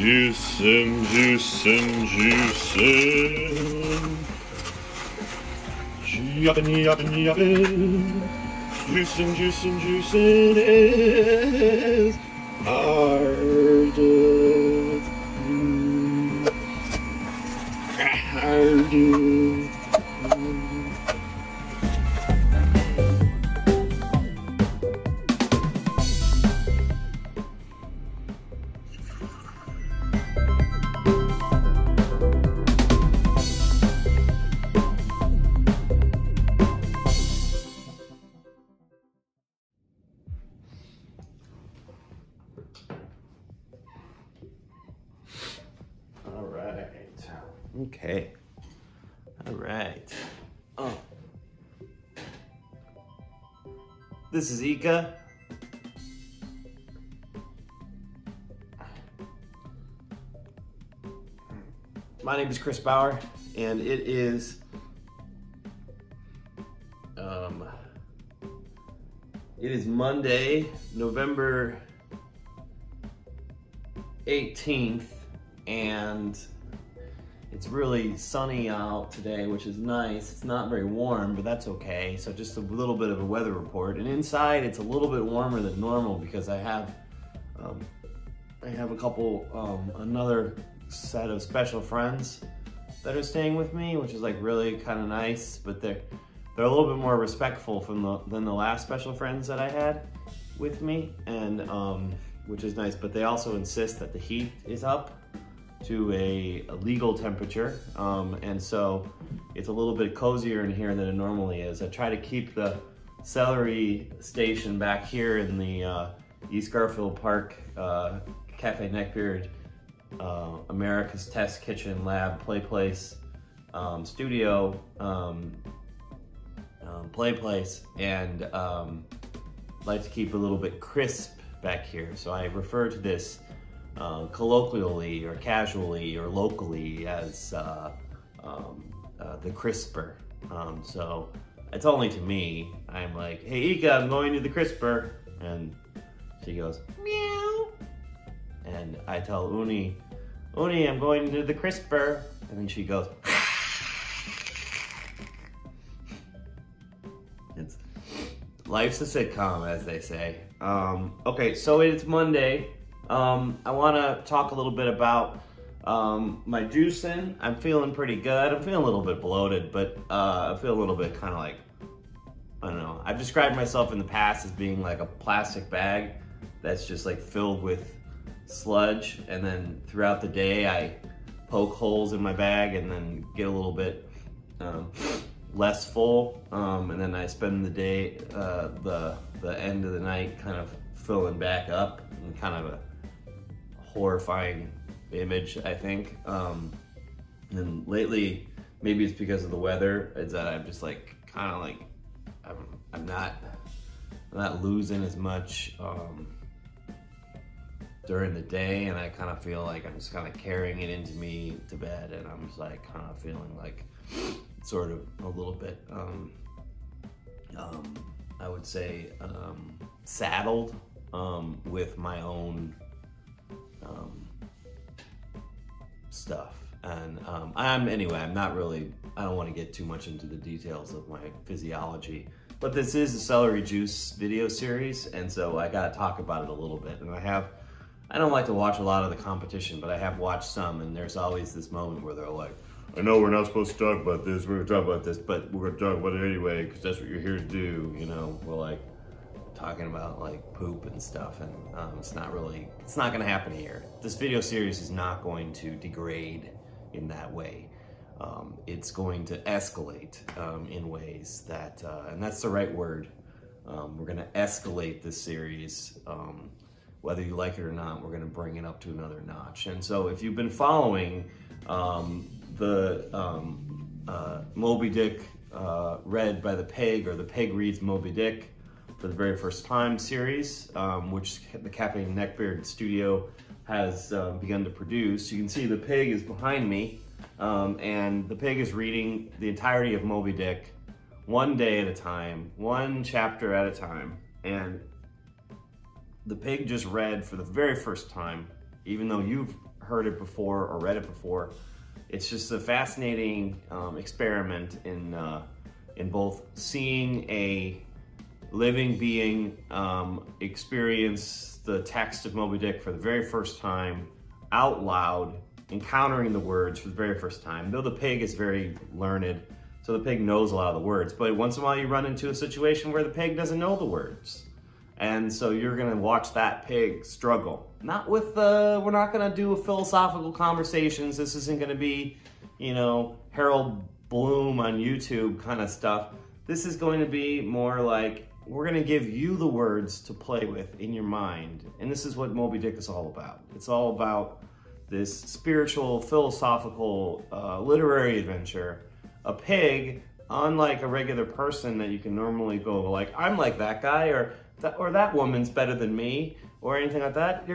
Juicing, juicing, juicing. Yuppin', yuppin', yuppin'. Juicing, juicing, juicing is hard. Hard. Okay. All right. Oh. This is Ika. My name is Chris Bauer, and it is Monday, November 18th, and it's really sunny out today, which is nice. It's not very warm, but that's okay. So just a little bit of a weather report. And inside, it's a little bit warmer than normal because I have a couple, another set of special friends that are staying with me, which is like really kind of nice. But they're a little bit more respectful than the last special friends that I had with me, and which is nice. But they also insist that the heat is up to a legal temperature, and so it's a little bit cozier in here than it normally is. I try to keep the Celery station back here in the East Garfield Park Cafe Neckbeard America's Test Kitchen Lab Play Place Studio Play Place, and like to keep a little bit crisp back here. So I refer to this colloquially or casually or locally as the crisper. So it's only to me. I'm like, hey Ika, I'm going to the crisper. And she goes, meow. And I tell Uni, I'm going to the crisper. And then she goes, life's a sitcom, as they say. Okay, so it's Monday. I want to talk a little bit about my juicing. I'm feeling pretty good. I'm feeling a little bit bloated, but I feel a little bit kind of like, I don't know. I've described myself in the past as being like a plastic bag that's just like filled with sludge, and then throughout the day I poke holes in my bag and then get a little bit less full, and then I spend the day, the end of the night kind of filling back up, and kind of a horrifying image, I think. And lately, maybe it's because of the weather, is that I'm just like kind of like I'm not losing as much during the day, and I kind of feel like I'm just kind of carrying it into me to bed, and I'm just like kind of feeling like sort of a little bit I would say saddled with my own stuff. And I'm not really, I don't want to get too much into the details of my physiology, but this is a celery juice video series, and so I gotta talk about it a little bit. And I don't like to watch a lot of the competition, but I have watched some, and there's always this moment where they're like, I know we're not supposed to talk about this, we're gonna talk about this, but we're gonna talk about it anyway, because that's what you're here to do, you know? We're like talking about like poop and stuff, and it's not gonna happen here. This video series is not going to degrade in that way. It's going to escalate in ways that, and that's the right word. We're gonna escalate this series. Whether you like it or not, we're gonna bring it up to another notch. And so if you've been following the Moby Dick read by the Pig, or the Pig reads Moby Dick for the very first time series, which the Cafe Neckbeard studio has begun to produce. You can see the Pig is behind me, and the Pig is reading the entirety of Moby Dick one day at a time, one chapter at a time. And the Pig just read for the very first time, even though you've heard it before or read it before. It's just a fascinating experiment in both seeing a living being experience the text of Moby Dick for the very first time, out loud, encountering the words for the very first time. Though the pig is very learned, so the pig knows a lot of the words, but once in a while you run into a situation where the pig doesn't know the words. And so you're gonna watch that pig struggle. Not with we're not gonna do a philosophical conversations. This isn't gonna be, you know, Harold Bloom on YouTube kind of stuff. This is going to be more like, we're gonna give you the words to play with in your mind. And this is what Moby Dick is all about. It's all about this spiritual, philosophical, literary adventure. A pig, unlike a regular person that you can normally go like, I'm like that guy, or that woman's better than me, or anything like that.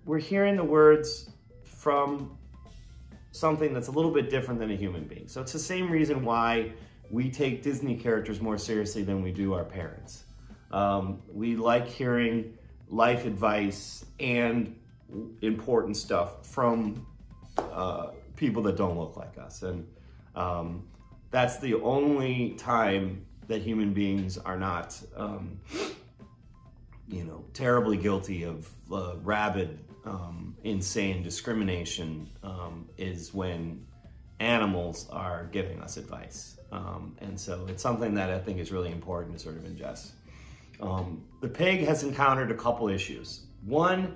We're hearing the words from something that's a little bit different than a human being. So it's the same reason why we take Disney characters more seriously than we do our parents. We like hearing life advice and important stuff from people that don't look like us. And that's the only time that human beings are not, you know, terribly guilty of rabid, insane discrimination, is when animals are giving us advice. And so it's something that I think is really important to sort of ingest. The pig has encountered a couple issues. One,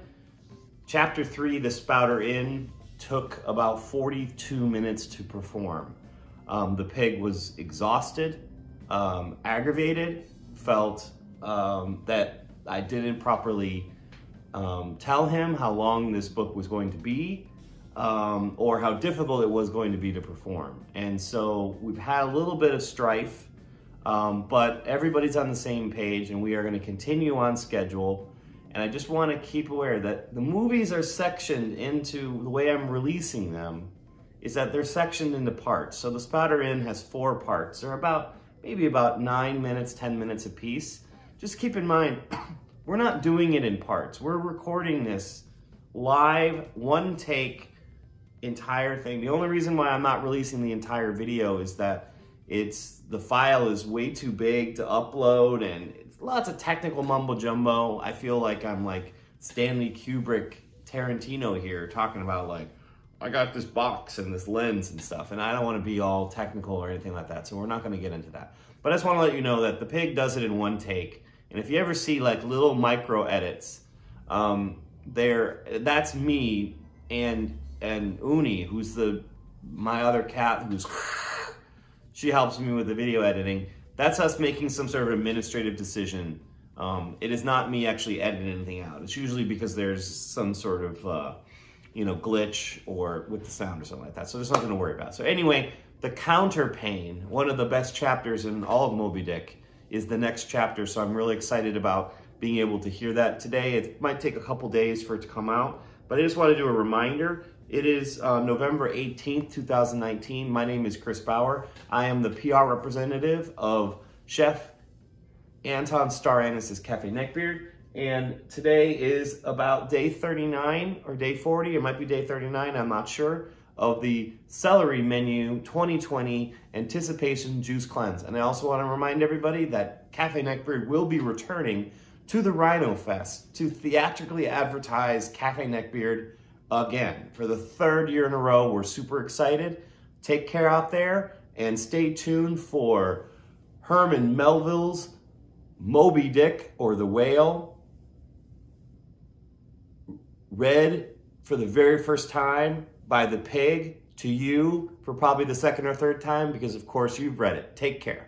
chapter 3, The Spouter Inn, took about 42 minutes to perform. The pig was exhausted, aggravated, felt that I didn't properly tell him how long this book was going to be, or how difficult it was going to be to perform. And so we've had a little bit of strife, but everybody's on the same page and we are going to continue on schedule. And I just want to keep aware that the movies are sectioned into, the way I'm releasing them is that they're sectioned into parts. So The Spouter Inn has 4 parts. They're maybe about 9 minutes, 10 minutes a piece. Just keep in mind, we're not doing it in parts. We're recording this live, one take, entire thing. The only reason why I'm not releasing the entire video is that the file is way too big to upload, and it's lots of technical mumbo jumbo. I feel like I'm like Stanley Kubrick, Tarantino here, talking about like, I got this box and this lens and stuff, and I don't want to be all technical or anything like that, so we're not going to get into that. But I just want to let you know that the pig does it in one take, and if you ever see like little micro edits, that's me and Uni, who's my other cat, she helps me with the video editing. That's us making some sort of administrative decision. It is not me actually editing anything out. It's usually because there's some sort of you know, glitch or with the sound or something like that. So there's nothing to worry about. So anyway, the counterpane, one of the best chapters in all of Moby Dick, is the next chapter. So I'm really excited about being able to hear that today. It might take a couple days for it to come out, but I just want to do a reminder. It is November 18th, 2019. My name is Chris Bauer. I am the PR representative of Chef Anton Star Annis' Cafe Neckbeard. And today is about day 39 or day 40, it might be day 39, I'm not sure, of the Celery Menu 2020 Anticipation Juice Cleanse. And I also want to remind everybody that Cafe Neckbeard will be returning to the Rhino Fest to theatrically advertise Cafe Neckbeard again. For the 3rd year in a row, we're super excited. Take care out there and stay tuned for Herman Melville's Moby Dick, or The Whale, read for the very first time by the pig to you for probably the 2nd or 3rd time, because of course you've read it. Take care.